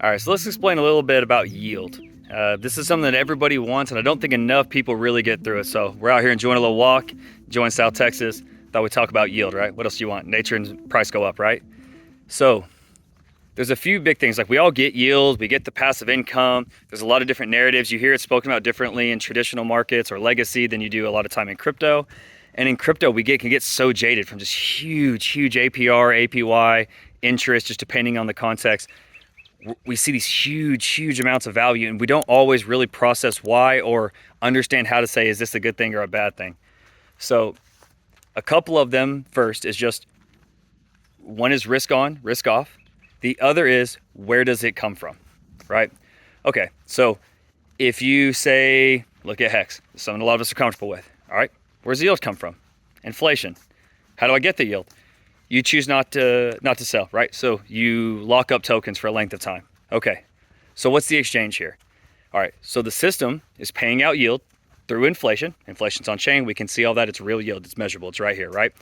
All right, so let's explain a little bit about yield. This is something that everybody wants, and I don't think enough people really get through it. So we're out here enjoying a little walk, enjoying South Texas. Thought we'd talk about yield, right? What else do you want? Nature and price go up, right? So there's a few big things. Like we all get yield, we get the passive income. There's a lot of different narratives. You hear it spoken about differently in traditional markets or legacy than you do a lot of time in crypto. And in crypto, we can get so jaded from just huge APR, APY, interest, just depending on the context. We see these huge amounts of value, and we don't always really process why or understand how to say, is this a good thing or a bad thing? So a couple of them first is just, one is risk on, risk off. The other is, where does it come from, right? Okay, so if you say, look at HEX, something a lot of us are comfortable with, all right? Where's the yield come from? Inflation. How do I get the yield? You choose not to sell, right? So you lock up tokens for a length of time. Okay, so what's the exchange here? All right, so the system is paying out yield through inflation. Inflation's on chain. We can see all that. It's real yield. It's measurable. It's right here, right?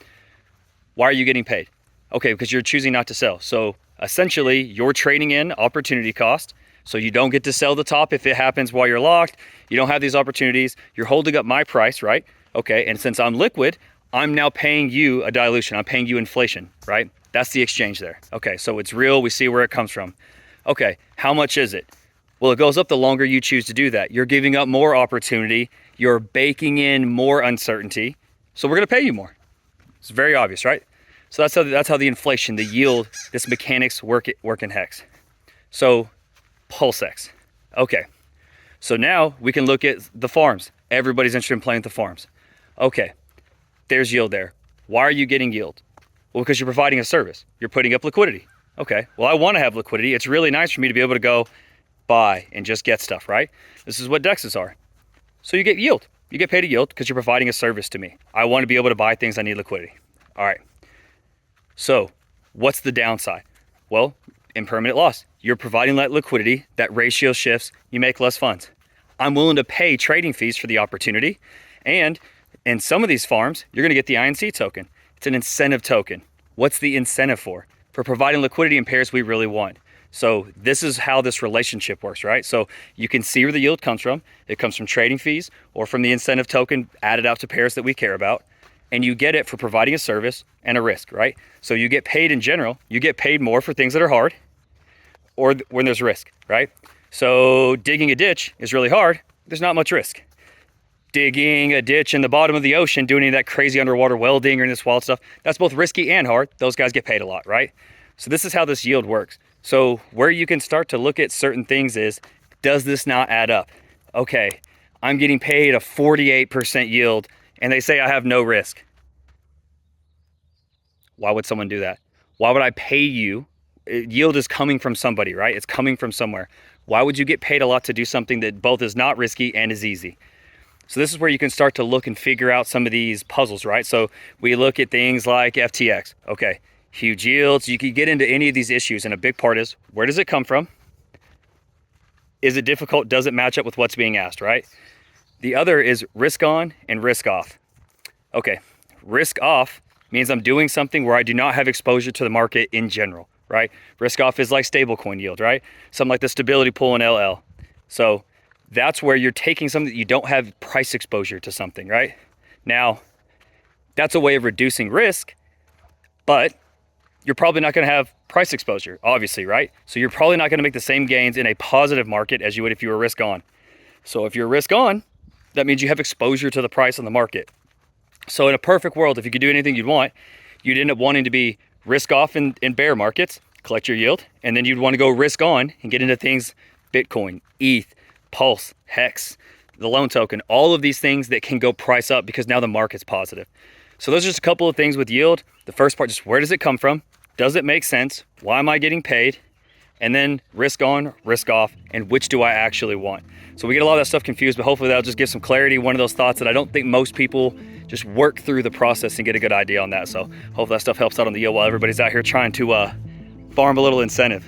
Why are you getting paid? Okay, because you're choosing not to sell. So essentially, you're trading in opportunity cost. So you don't get to sell the top if it happens while you're locked. You don't have these opportunities. You're holding up my price, right? Okay, and since I'm liquid, I'm now paying you a dilution. I'm paying you inflation, right? That's the exchange there. Okay, so it's real. We see where it comes from. Okay, how much is it? Well, it goes up the longer you choose to do that. You're giving up more opportunity. You're baking in more uncertainty. So we're going to pay you more. It's very obvious, right? So that's how the inflation, the yield, this mechanics work in HEX. So PulseX. Okay, so now we can look at the farms. Everybody's interested in playing with the farms. Okay. There's yield there. Why are you getting yield? Well, because you're providing a service. You're putting up liquidity. Okay, well, I want to have liquidity. It's really nice for me to be able to go buy and just get stuff, right? This is what DEXs are. So you get yield. You get paid a yield because you're providing a service to me. I want to be able to buy things. I need liquidity. All right. So what's the downside? Well, impermanent loss. You're providing that liquidity, that ratio shifts, you make less funds. I'm willing to pay trading fees for the opportunity, and in some of these farms, you're going to get the INC token. It's an incentive token. What's the incentive for? For providing liquidity in pairs we really want. So this is how this relationship works, right? So you can see where the yield comes from. It comes from trading fees or from the incentive token added out to pairs that we care about. And you get it for providing a service and a risk, right? So you get paid in general. You get paid more for things that are hard or when there's risk, right? So digging a ditch is really hard. There's not much risk. Digging a ditch in the bottom of the ocean, doing any of that crazy underwater welding or any of this wild stuff, that's both risky and hard. Those guys get paid a lot, right? So this is how this yield works. So where you can start to look at certain things is, does this not add up? Okay, I'm getting paid a 48% yield and they say I have no risk. Why would someone do that? Why would I pay you? Yield is coming from somebody, right? It's coming from somewhere. Why would you get paid a lot to do something that both is not risky and is easy? So this is where you can start to look and figure out some of these puzzles, right? So we look at things like FTX. Okay, huge yields. You can get into any of these issues, and a big part is, where does it come from? Is it difficult? Does it match up with what's being asked, right? The other is risk on and risk off. Okay, risk off means I'm doing something where I do not have exposure to the market in general, right? Risk off is like stablecoin yield, right? Something like the stability pool in LL. So that's where you're taking something that you don't have price exposure to something, right? Now, that's a way of reducing risk, but you're probably not going to have price exposure, obviously, right? So you're probably not going to make the same gains in a positive market as you would if you were risk on. So if you're risk on, that means you have exposure to the price on the market. So in a perfect world, if you could do anything you'd want, you'd end up wanting to be risk off in bear markets, collect your yield, and then you'd want to go risk on and get into things Bitcoin, ETH, Pulse, HEX, the loan token, all of these things that can go price up because now the market's positive. So those are just a couple of things with yield. The first part, just where does it come from? Does it make sense? Why am I getting paid? And then risk on, risk off, and which do I actually want? So we get a lot of that stuff confused, but hopefully that'll just give some clarity. One of those thoughts that I don't think most people just work through the process and get a good idea on that. So hopefully that stuff helps out on the yield while everybody's out here trying to farm a little incentive.